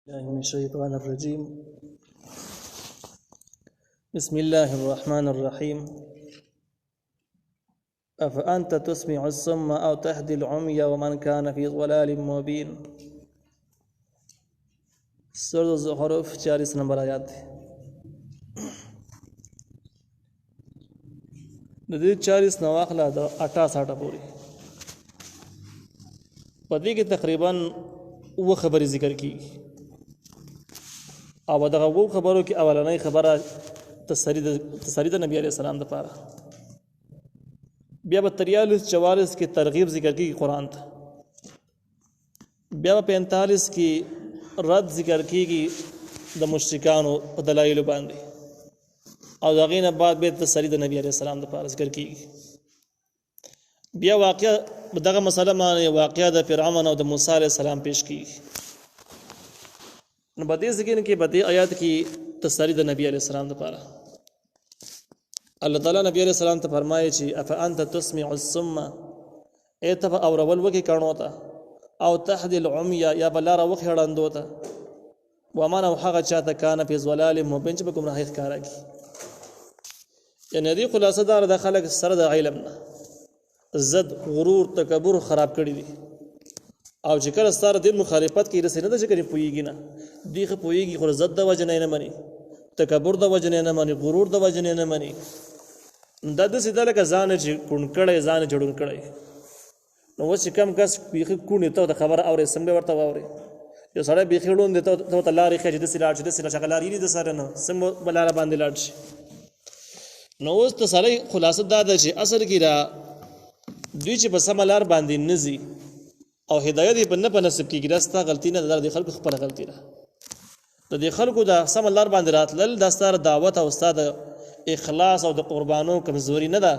الله من الشيطان الرجيم. بسم الله الرحمن الرحيم. أفأنت تسمع الصم أو تهدي العمي ومن كان في ضلال مبين. سورة الزخرف 40 نمبر آیات ہے. د دې 40 نواخله د 68 پورې پدې کې تقریبا و خبرې ذکر کیږي او دغه وو خبرو کې اولنۍ خبره تسری د نبی عليه السلام د پاره، بیا په 43-44 کې ترغیب ذکر کیږي قران ته، بیا په 45 کې رد ذکر کیږي د مشرکانو په دلایل باندې، او دغه نه بعد به تسری د نبی عليه السلام د پاره ذکر کیږي. بیا واقعا دغه مسله باندې واقعا د فرعون او د موسی عليه السلام پیش کیږي. نو بدې ذکر کې بدې آیات کې تسری د نبی عليه السلام لپاره الله تعالی نبی عليه السلام ته فرمایي چې افانت تسمع الصم ایت او رول وکي کانو ته او تهدي العمي یا بلار وخړندو ته ومن او هغه چاته کان په ضلال مبین چې به گمراهی ښکارا کی. یعنی دې خلاصه دار د خلک سره د علم نه زد غرور تکبر خراب کړی دي، او چې کله ستاره د مخالفت کې رسېنه د چې پويږي نه دی خو پويږي، خو زد د وجه نه مني، تکبر د وجه نه مني، غرور د وجه نه مني، دا د سیده لکه ځان چې کون کړي ځان جوړون کړي. نو چې کم کس بیخي کونی ته د خبره اورې سم به ورته اورې، یو سړی بیخي ړوند دی ته لارې ښه چې د سلاړ چې د سلا شکل لري د سره نه سم بلاره باندې لاړ شي. نو اوس ته سړی خلاصه دا ده چې اصل کې را دوی چې په سم لار باندې نزي او هدایت په نه په نصیب کېږي، دا ستا غلطي نه ده، د خلکو خپل غلطي ده. د خلکو د سم لار باندې راتلل دا ستاره دعوت او استاد اخلاص او د قربانو کمزوري نه ده،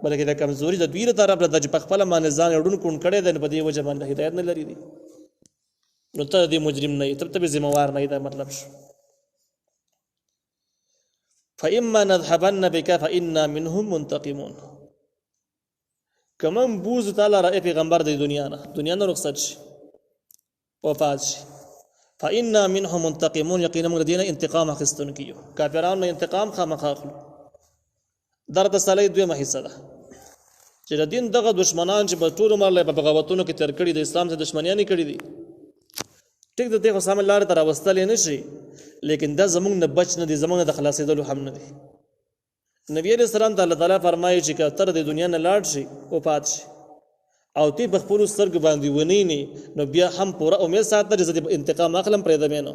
بلکې د کمزوري د دوی طرف له د خپل باندې ځان اډون کون کړي د په دې وجه باندې هدایت نه لري دي. نو ته د مجرم نه ته به ذمہ وار نه، دا مطلب شو. فإما نذهبن بك فإنا منهم منتقمون. کمن بوز تعالی را پیغمبر د دنیا نه رخصت شي وفات شي، فإنا منهم منتقمون، یقینا موږ دینه انتقام اخیستون کیو، کافرانو انتقام خامخا اخلو. در د صلی دویمه حصہ ده چې د دین دغه دشمنان چې په ټول عمر له بغاوتونو کې تر کړي د اسلام سره دشمنیانی کړي دي، ټیک د دې سم لار تر واستل نه شي، لیکن دا زمونږ نه بچ نه دي، زمونږ د خلاصېدلو هم نه دي. نبی علیہ السلام تعالی تعالی فرمایي چې کتر د دنیا نه لاړ شي او پات شي او تی په خپل سترګ باندې ونی نو بیا هم پوره امید ساتل چې انتقام اخلم پرې دمنو.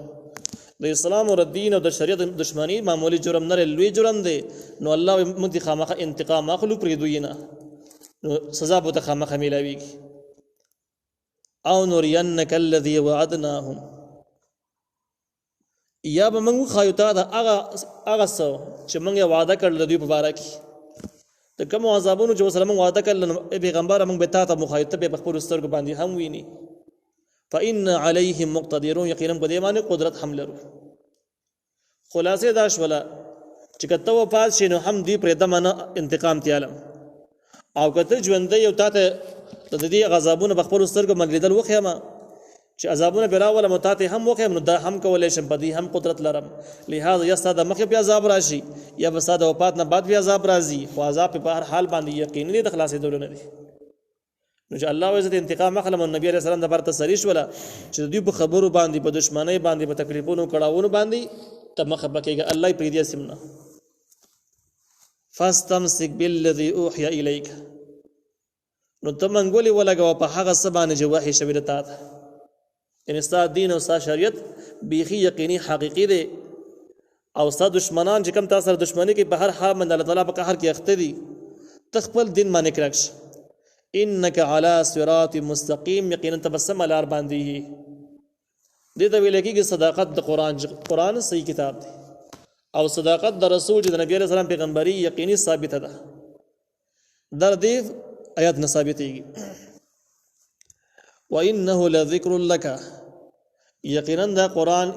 د اسلام او دین او د شریعت دشمنی معمولی جرم نه لوی جرم دی، نو الله مونږه خامخه انتقام اخلو پرې دوی نه، نو سزا به خامخه ملاويږي. او نورینک الذی وعدناهم، یا به موږ خایو ته دا هغه څه چې موږ وعده کړل د دوی په باره کې، د کوم عذابونو چې سره موږ وعده کړل پیغمبر موږ به تا ته مخایته به خپل سترګو باندې هم ویني. فإن علیهم مقتدرون، یقینا په دې باندې قدرت هم لرو. خلاصې دا شوله چې کته وفات شي نو هم دی پرې دمنه انتقام تیالم، او کته ژوندې یو تاته د دې غضبونو په خپل سترګو باندې لیدل وخیمه چې عذابونه براوله متاته هم وخیم، نو دا هم کولای شم، بدی هم قدرت لرم. لہذا یا ساده مخه بیا عذاب راشي یا بساده وفات نه بعد بیا عذاب راځي، خو عذاب په هر حال باندې یقیني د خلاصې دول نه دي. نو چې الله عزت انتقام اخلم، نبی عليه السلام د برته سریش ولا چې دوی په خبرو باندې په دشمنی باندې په تکلیفونو کړهونو باندې ته مخه بکیږي، الله پرې دې سمنا. فاستمسك بالذي اوحي اليك، نو ته منګولي ولګو په هغه سبانه چې وحي شوی رته، ان استاد دین او استاد شریعت بیخي یقیني حقيقي دي، او استاد دشمنان چې کم تاسو سره دشمنی کې په هر حال باندې الله تعالی په قهر کې اخته دي، تخپل دین باندې کړکش. انك على صراط مستقيم، یقینا تبسم لار باندې دې ته ویل کېږي صداقت د قران صحیح کتاب دی، او صداقت د رسول د نبی عليه السلام پیغمبري یقیني ثابت ده. در دې آیات نه ثابتېږي. وانه لذکر لك، یقینا دا قران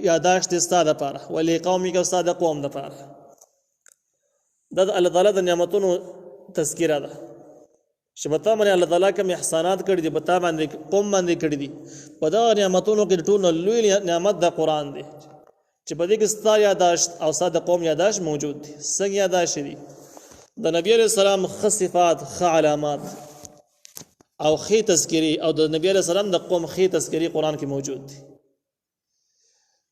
یاداشت استاد لپاره، ولې قومي کې استاد قوم لپاره. دا الله تعالی د نعمتونو تذکرہ ده، چې بتا باندې الله تعالی کوم احسانات کړی دي بتا باندې قوم باندې کړی دي په دا نعمتونو کې ټول لوی نعمت د قران دی چې په دې کې ستا یاداشت او ساده قوم یاداشت موجود دي څنګه یاداشت دي د نبی علیہ السلام خصفات خ علامات او خې تذکری او د نبی علیہ السلام د قوم خې تذکری قران کې موجود دي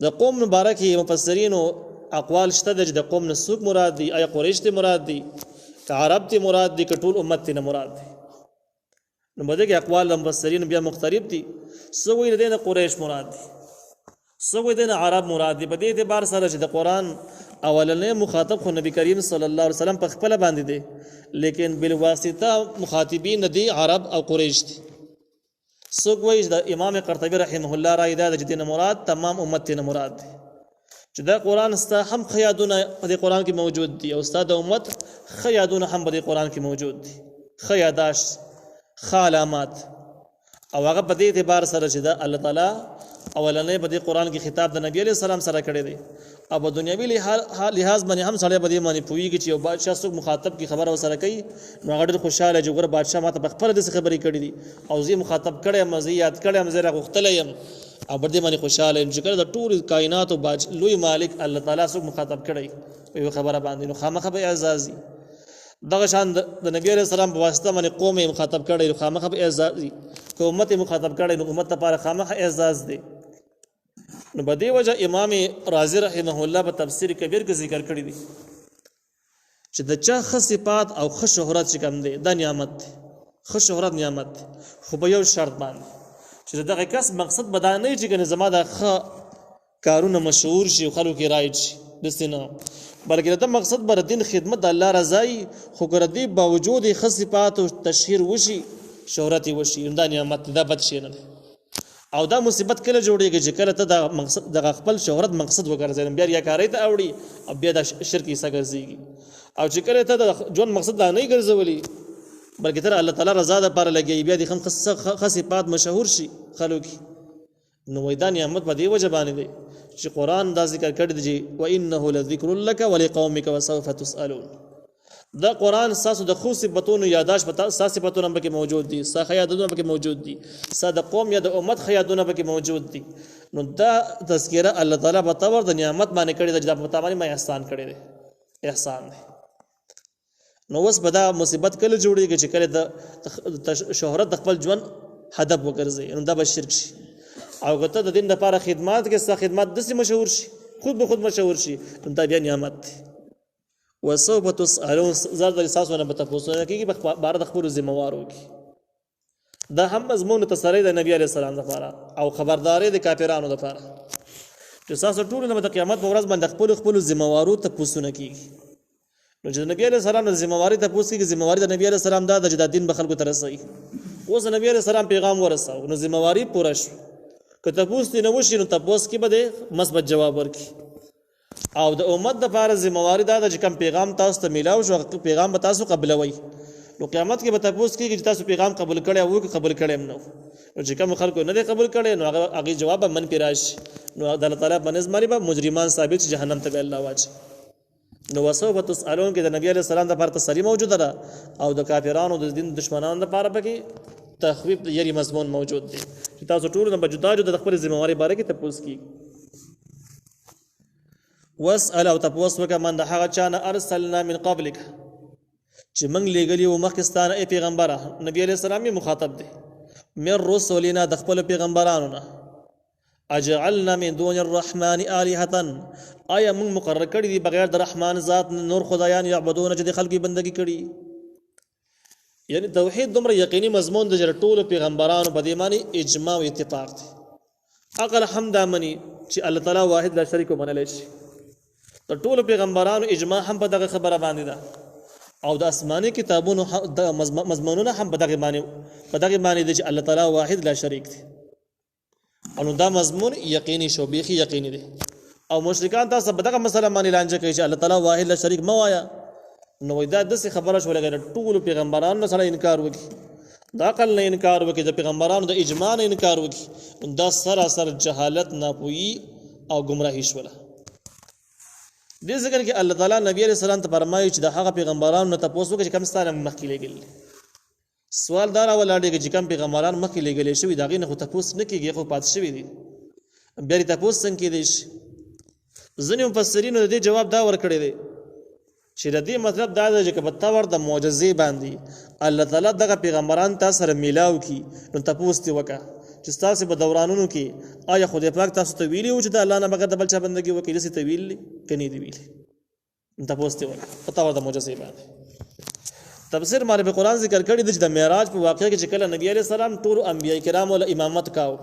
د قوم مبارک مفسرین او اقوال شته د قوم نه څوک مراد دي آیا قریش ته مراد دي که عرب ته مراد دي که ټول امت ته مراد دي نو بده کې اقوال مفسرین بیا مختلف دي څو وی د قریش مراد دي څو وی د عرب مراد دي په دې اعتبار سره چې د قران اولنې مخاطب خو نبی کریم صلی الله علیه وسلم په خپل باندې دي لیکن بل واسطه مخاطبین دي عرب او قریش دي څو وی د امام قرطبی رحمه الله رائے ده چې د مراد تمام امت ته مراد دي چې دا قران ستا هم خیادونه په قران کې موجود دي او ستا د امت خیادونه هم په قران کې موجود دي خیاداش علامات او هغه په دې اعتبار سره چې دا الله تعالی اولنې په دې قران کې خطاب د نبی عليه السلام سره کړی دی او په دنیوي لحاظ باندې هم سره په دې باندې پوېږي چې یو بادشاہ څوک مخاطب کی خبره وسره کوي نو هغه ډېر خوشاله چې ګور بادشاہ ماته په خپل د خبرې کړې دي او زه مخاطب کړم مزه یاد کړم زه راغختلې يم او بر دې باندې خوشاله یم چې کله د ټول کائنات او لوی مالک الله تعالی څوک مخاطب کړي یو خبره باندې نو خامخه به اعزازي دغه شان د نبی عليه السلام په واسطه باندې قوم مخاطب کړي نو خامخه به اعزازي که امت مخاطب کړي نو امت لپاره خامخه اعزاز دی نو په دې وجه امام رازی رحمه الله په تفسیر کبیر کې ذکر کړی دی چې د چا خصفات او خ شهرت چې کوم دی د نعمت خ شهرت نعمت خو په یو شرط باندې چې دغه کس مقصد بدانه چې کنه زما د خ کارونه مشهور شي خلکو کې رایج شي دسنه بلکې د مقصد بر دین خدمت د الله رضای خو ګر دی باوجود خصفات او تشهیر وشي شهرت وشي دا نعمت دا بد شي نه او دا مصیبت کله جوړیږي چې کله ته د مقصد د خپل شهرت مقصد وګرځې بیا یا کاری ته اوړي او بیا د شرک یې سګرځيږي او چې کله ته د جون مقصد دا نه ګرځولي بلکې تر الله تعالی رضا ده پر لګي بیا د خصفات مشهور شي خلک نو وېدا نعمت په دی وجه باندې دی چې قران دا ذکر کړی دی و انه لذکر لك ولقومك وسوف تسالون دا قران ساسو د خو صفاتونو یاداش پتا ساس صفاتونه به کې موجود دي سا خیادونه به کې موجود دي سا د قوم یا د امت خیادونه به کې موجود دي نو دا تذکرہ الله تعالی په تور د نعمت باندې کړی دی چې په تامه ما احسان کړی دی احسان دی نو وس بدا مصیبت کله جوړیږي چې کله د شهرت د خپل ژوند هدف وګرځي نو دا به شرک شي او کته د دین لپاره خدمات کې څه خدمات د سي مشهور شي خود به خود مشهور شي نو دا بیا نعمت دی وسوف تسالون زاد اساسونه به تاسو نه کیږي په بار د خپل ذمہوارو کې دا هم مضمون تسری د نبی عليه السلام لپاره او خبرداري د کافرانو لپاره چې تاسو ټول نه د قیامت په ورځ باندې خپل ذمہوارو ته پوښتنه کیږي نو چې نبی عليه السلام د ذمہواری ته پوښتنه کیږي ذمہواری د نبی عليه السلام دا د دین به خلکو ته رسوي اوس نبی عليه السلام پیغام ورساو نو ذمہواری پوره شو که تاسو نه وشي نو تاسو کې به مثبت جواب ورکړي او د امت د لپاره ذمہواری دا چې کوم پیغام تاسو ته میلاو شو پیغام به تاسو قبلوي نو قیامت کې به تاسو کې چې تاسو پیغام قبول کړی او قبول کړی نو چې کوم خلکو نه قبول کړي نو هغه جواب من پیراش نو الله تعالی باندې زمري به مجرمان ثابت جهنم ته الله واچي نو وسوف تسالون کې د نبی عليه السلام د لپاره تسلی موجوده ده او د کافرانو د دین دشمنانو لپاره به تخویف یری مضمون موجود دی چې تاسو ټول نه بجدا جو د خپل ذمہواری باره کې تاسو کې واسال او تاسو وکه من د هغه چانه ارسلنا من قبلک چې موږ لګلی او مخکستانه ای پیغمبره نبی علیہ السلام مخاطب دی من رسولنا د خپل پیغمبرانو نه اجعلنا من دون الرحمن الهه آیا موږ مقرر کړی دی بغیر د رحمان ذات نور خدایان یعبدون چې د خلقی بندگی کړي یعنی توحید دومره یقیني مضمون د ټولو پیغمبرانو په دې معنی اجماع او اتفاق دی عقل حمد منی چې الله تعالی واحد لا شریک منل شي د ټولو پیغمبرانو اجماع هم په دغه خبره باندې ده او د آسماني کتابونو د مضمونونه هم په دغه معنی دي چې الله تعالی واحد لا شریک دی او دا مضمون یقیني شو بيخي یقیني دی او مشرکان تاسو په دغه مسله باندې لانجه کوي چې الله تعالی واحد لا شریک مو وایا نو دا د څه خبره شو لګره ټول پیغمبرانو سره انکار وکي دا عقل نه انکار وکي د پیغمبرانو د اجماع نه انکار وکي دا سراسر جهالت ناپوهي او گمراهي شوله دې ځکه چې الله تعالی نبی عليه السلام ته فرمایي چې د هغه پیغمبرانو ته تاسو کې کم ستاره مخکې لګل سوال دا راولاړېږي چې کوم پیغمبران مخکې لېږلي شوي د هغې نه خو تپوس نه کېږي خو پاتې شوي دي بیا یې تپوس څنګه کېدی شي ځینې مفسرینو د دې جواب دا ورکړی دی چې د دې مطلب دا دی چې که په طور د معجزې باندې الله تعالی دغه پیغمبران تا سره میلاو کي نو تپوس دې وکړه چې ستاسې په دورانونو کې آیا خدای پاک تاسو ته ویلي وو چې د الله نه بغیر د بل چا بندګي وکړي داسې ته ویلي که نه دي ویلي تپوس دې وکړه په طور د معجزې باندې تفسیر معرف قرآن ذکر کړی دی چې د معراج په واقعه کې چې کله نبی علیه السلام ټولو انبیاء کرامو له امامت کاو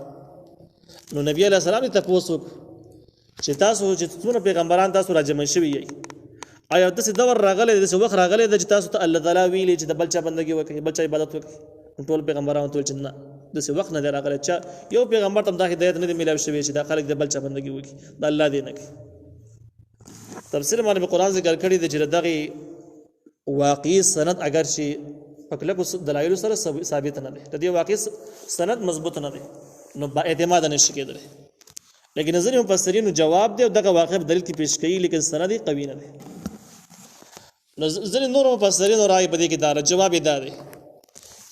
نو نبی علیه السلام یې تپوس وکړو چې تاسو چې څومره پیغمبران تاسو راجمع شوي یئ آیا داسې دور راغلی داسې وخت راغلی دی چې تاسو ته الله تعالی ویلي چې د بل چا بندګي وکړي بل چا عبادت وکړي ټول پیغمبرانو ته چې نه داسې وخت نه دی راغلی چا یو پیغمبر ته هم دا هدایت نه دی میلاو شوی چې دا خلک د بل چا بندګي وکړي د الله دې نه کوي تفسیر معرف قرآن ذکر کړی دی چې د دغې واقعي سند اگر چې په کلکو دلایلو سره ثابت نه دی د دې واقعي سند مضبوط نه دی نو با اعتماد نه شي کېدلی لیکن ځینې مفسرینو جواب دی او دغه واقع په دلیل کې پیش کوي لیکن سند یې قوي نه دی نو ځینې نور مفسرینو رایې په دې کې دا جواب یې دا دی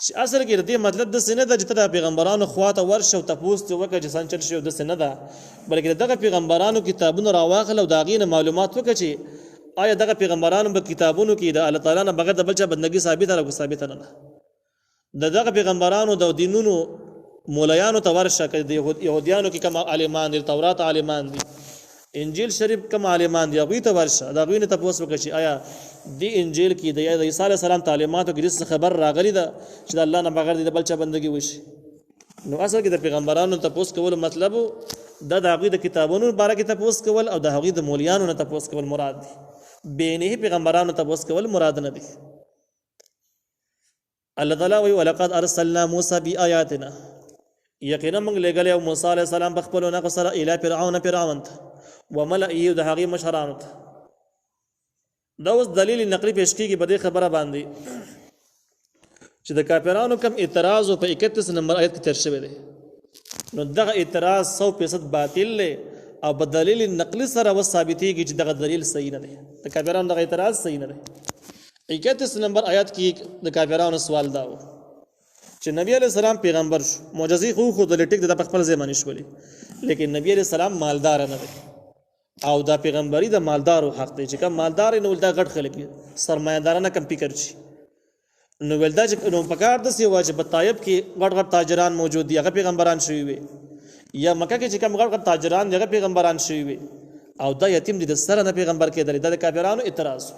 چې اصل کې د دې مطلب داسې نه ده چې ته د پیغمبرانو خواته ورشه او تپوس دې وکړه چې څنګه چل شي او داسې نه ده بلکې دغه پیغمبرانو کتابونه راواخله او د هغې نه معلومات وکړه چې آیا دغه پیغمبرانو په کتابونو کې د الله تعالی نه بغیر د بل چا بندګي ثابته ده که ثابته نه ده د دغه پیغمبرانو د دینونو مولایانو ته ورشه که د یهودیانو کې کوم عالمان دي تورات عالمان دي انجیل شریف کوم عالمان دي هغوی ته ورشه د هغوی نه تپوس وکړه چې آیا دې انجیل کې د عیسی علیه السلام تعلیماتو کې داسې خبر راغلی ده چې د الله نه بغیر د بل چا بندګي وشي نو اصل کې د پیغمبرانو تپوس کولو مطلب دا د هغوی د کتابونو باره کې تپوس کول او د هغوی د مولیانو نه تپوس کول مراد دي بینه پیغمبرانو تپوس کول مراد نه دي الله تعالی وی ولقد ارسلنا موسی بآیاتنا یقینا موږ لېږلی او موسی علیه السلام په خپلو نښو سره الی فرعون ته وملئه د هغې مشرانو ته دا اوس دلیل نقلي پیش کېږي په دې خبره باندې چې د کافرانو کم اعتراض په 31 نمبر آیت کې تیر شوی دی نو دغه اعتراض 100% باطل دی او په دلیل نقلي سره وثابتېږي چې دغه دلیل صحیح نه دی د کافرانو دغه اعتراض صحیح نه دی 31 نمبر آیات کې د کافرانو سوال دا و چې نبی علیہ السلام پیغمبر شو معجزې خو د لټیک د خپل ځای باندې شولې لیکن نبی علیہ السلام مالدار نه دی او دا پیغمبري د مالدارو حق دی چې کوم مالدار نو ولدا غټ خلک سرمایه‌دارانه کم فکر شي نو ولدا چې نو پکار د سی واجب طایب کې غټ غټ تاجران موجود دي هغه پیغمبران شوي وي یا مکه کې چې کوم غټ غټ تاجران هغه پیغمبران شوي وي او دا یتیم دي د سره نه پیغمبر کې د کافرانو اعتراض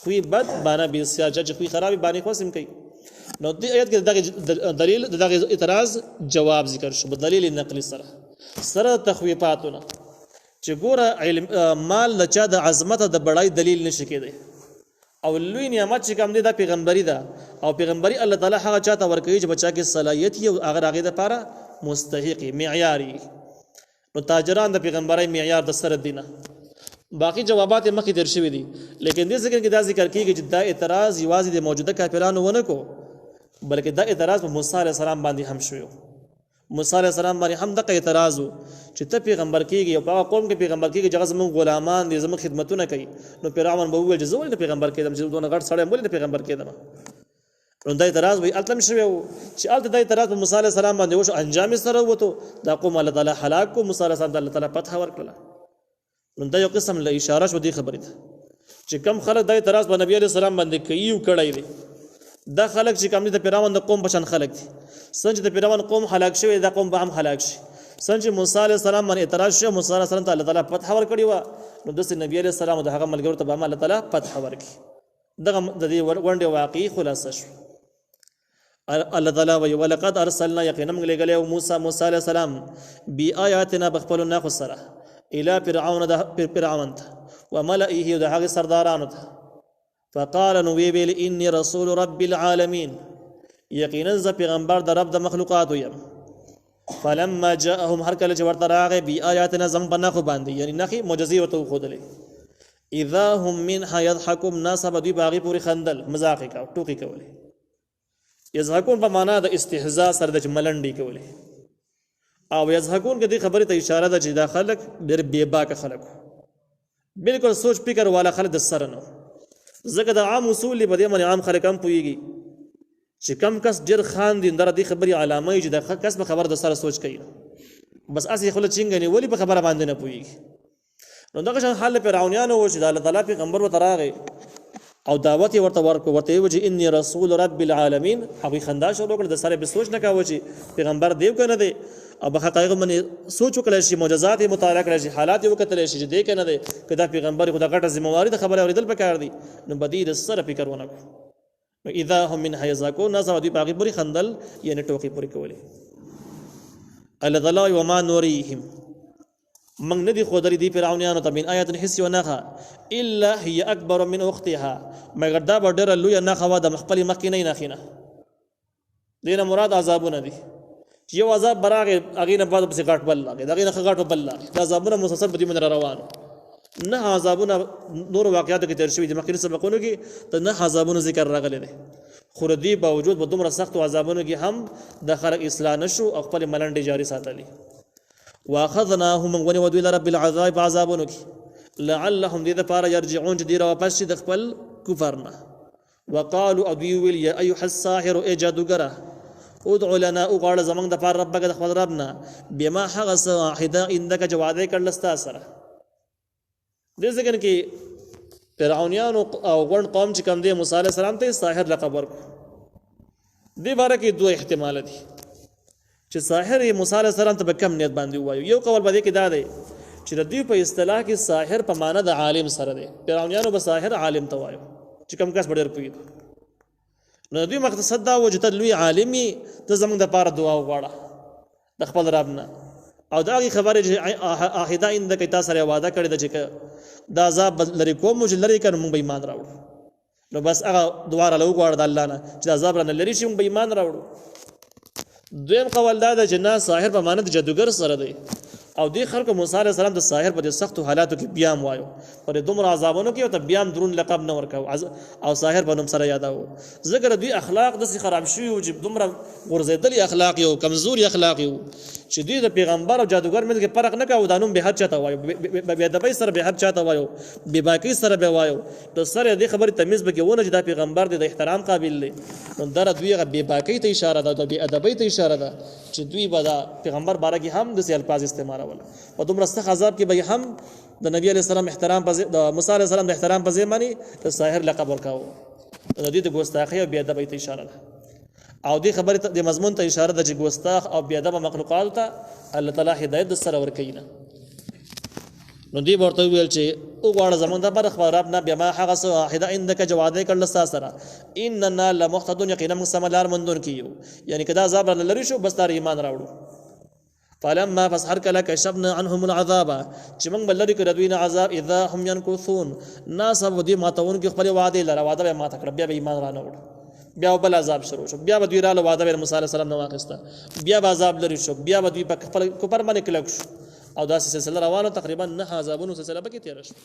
خوې بد باندې به سیاجه خوې خرابې باندې خوسم کوي نو دې آیت کې دغه دلیل دغه اعتراض جواب ذکر شو په دلیل نقلی سره تخویفاتونه چې ګوره علم مال د چا د عظمت د بڑای دلیل نشي کېدی او لوی نعمت چې کوم دی د پیغمبري ده او پیغمبري الله تعالی هغه چاته ورکوي چې بچا کې صلاحیت او هغه د لپاره مستحق معیاري نو تاجران د پیغمبري معیار د سره دینه باقی جوابات مخکې در شوي دي لیکن دې ذکر کې دا ذکر کیږي چې دا اعتراض یوازې د موجوده کافرانو ونه کو بلکې دا اعتراض په موسی علیه السلام باندې هم شوی موسی علیه السلام باندې هم دغه اعتراض چې ته پیغمبر کېږي او په قوم کې پیغمبر کېږي چې هغه زموږ غلامان دي زموږ خدمتونه کوي نو فرعون به وویل چې زه ولې پیغمبر کېدم چې دونه غټ سړی ولې پیغمبر کېدم نو دا اعتراض وی التم شوی چې الته دا اعتراض په موسی علیه السلام باندې وشو انجام سره وته دا قوم الله تعالی هلاک کو موسی علیه السلام الله تعالی فتح ورکړه نو دا یو قسم له اشاره شو دی خبرې ته چې کم خلک دا اعتراض په نبی علیه السلام باندې کوي او کړی دی دا خلک چې کوم دي د فرعون د قوم په شان خلک دي څنګه د فرعون قوم هلاک شوی دا قوم به هم هلاک شي څنګه موسی علیه السلام باندې اعتراض شو موسی علیه السلام ته الله تعالی فتح ورکړي و نو د نبی علیه السلام د هغه ملګرو ته به الله تعالی فتح ورکړي دغه د دې ونډه واقعي خلاصه شو الله تعالی وی ولقد ارسلنا یقینا موږ لګلې موسی علیه السلام بی آیاتنا بخپل ناخ سره الى فرعون وملئه د هغه سردارانو ته فقال نو ویل اني رسول رب العالمين یقینا ز پیغمبر د رب د مخلوقات یم فلما جاءهم هر کله چې ورته راغی بی آیاتنا زم بنخو باندې یعنی نخي معجزې ورته خودلې اذا هم منها يضحكون ناسب دوی باغی پوری خندل مزاق کا ټوکی کولې یضحكون په معنا د استهزاء سره د ملنډي کولې او یضحكون کې دې خبره ته اشاره ده چې دا خلک ډېر بے باک خلک بالکل سوچ فکر والا خلک د سره نه زګه د عام اصول په دې باندې عام خلک هم پويږي چې کم کس ډېر خاندي نو د دې خبرې علامه وي چې د کس په خبر د سره سوچ کوي بس اسې خوله چینګه نیولي په خبره باندې نه پوهېږي نو دغه شان حال فرعونیانو و چې د الله تعالی پیغمبر ورته راغی او دعوت یې ورته ورکړو ورته یې وویل چې انی رسول رب العالمین هغوی خندا شروع کړه د سره به سوچ نه کاوه چې پیغمبر دی که نه دی او په حقایقو باندې سوچ وکړی شي معجزات یې مطالعه کړی شي حالات یې وکتلی شي چې دی که نه دی که دا پیغمبر خو د غټه ذمهواري د خبرې اورېدل پکار دي نو به دوی د سره فکر ونه کړو نو اذا هم منها یضحکون ناڅاپه دوی په هغې پورې خندل یعنې ټوکې پورې کولې الله تعالی وایي وما نوریهم من ندی خودری دی فرعونیانو ته من آیت حس و نخا الا هي اکبر من اختها مگر دا به ډېره لویه نښه وه د خپلې مخکینۍ نښې نه دې نه مراد عذابونه دي چې یو عذاب به راغی هغې نه بعد پسې غټ بل راغی د هغې نه ښه غټ بل راغی دا عذابونه مسلسل په دې باندې را روان نه عذابونه نورو واقعاتو کې تېر شوي دي مخکیني سبقونو کې د نه عذابونو ذکر راغلی دی خو د دې باوجود په دومره سختو عذابونو کې هم د خلک اصلاح نه شو او خپلې ملنډې جاري ساتلي واخذناهم ونی ودوی لرب العذاب عذابونو کی لعلهم دې لپاره يرجعون چې دې را واپس شي د خپل کفر نه وقالوا ادوی ویل یا ایها الساحر ای جادوګره ادعو لنا اغواړه زمونږ د پاره ربک د خپل رب نه بما هغه څه واحده عندک چې وعده کړل ستا سره دې ځکه کې فرعونیان او غون قوم چې کوم دی موسی علیه السلام ته ساحر لقب ورکړ دې باره کې دوه احتمال دي چې ساحر موسی علیه السلام ته به کم نیت باندې ووایو یو قول به دې کې دا دی چې د دوی په اصطلاح کې ساحر په معنا د عالم سره دی فرعونیانو به ساحر عالم ته وایو چې کوم کس به ډېر پوهېږي نو د دوی مقصد دا و چې ته لوی عالم یې ته زموږ دپاره دعا وغواړه د خپل رب نه او د هغې خبرې چې عهده عندک تا سره وعده کړې ده چې دا عذاب لرې کوم چې لرې کړ موږ به ایمان راوړو نو بس هغه دعا راله وغواړه د الله نه چې د عذاب رانه لرې شي موږ به ایمان راوړو دویم قول دا ده چې نه ساحر په معنی د جادوګر سره دی او دې خلکو موسی علیه السلام د ساحر په دې سختو حالاتو کې بیا هم وایو پر دومره عذابونو کې ورته بیا هم درون لقب نه ورکوو او ساحر په نوم سره یادوو ځکه د دوی اخلاق داسې خراب شوي وو چې دومره غورځېدلي اخلاق یو کمزوري اخلاق یو چې دوی د پیغمبر او جادوګر منځ کې فرق نه کوو دا نوم بېحد چاته وایو بېادبۍ سره بېحد چاته وایو بېباکۍ سره به وایو د سره دې خبرې تمیز به کې ونه چې دا پیغمبر دی د احترام قابل دی نو دا دوی هغه بېباکۍ ته اشاره ده د بېادبۍ ته اشاره ده چې دوی به دا پیغمبر باره کې هم داسې الفاظ استعمالول په دومره سخت عذاب کې به هم د نبی علیه السلام احترام د موسی علیه السلام د احترام په ځای باندې د ساحر لقب ورکاوه د دې د ګستاخۍ او بېادبۍ ته اشاره ده او دې خبرې د مضمون ته اشاره ده چې ګستاخ او بېادبه مخلوقاتو ته الله تعالی هدایت د سره ورکوي نه نو دوی به ورته وویل چې وغواړه زموږ دپاره خپل رب نه بیا ما هغه څه واحده عندک چې وعده یې کړله ستا سره اننا لمهتدون یقینا موږ سمه لار موندونکي یو یعنې که دا عذاب رانه لرې شو بس دا ایمان راوړو فلما پس هر کله کشفنا عنهم العذاب چې موږ به لرې کړه دوی نه عذاب اذا هم ینکثون ناڅاپه دوی ماتونکي خپلې وعدې لره وعده به یې ماته کړه بیا به ایمان رانه وړو بیا بل عذاب شروع شو بیا به دوی راله وعده به موسی علیه السلام نه واخیسته بیا به عذاب لرې شو بیا به دوی په خپل کفر باندې کلک شو او داسې سلسله روانه تقریبا 9 عذابونو سلسله پکې تېره شوه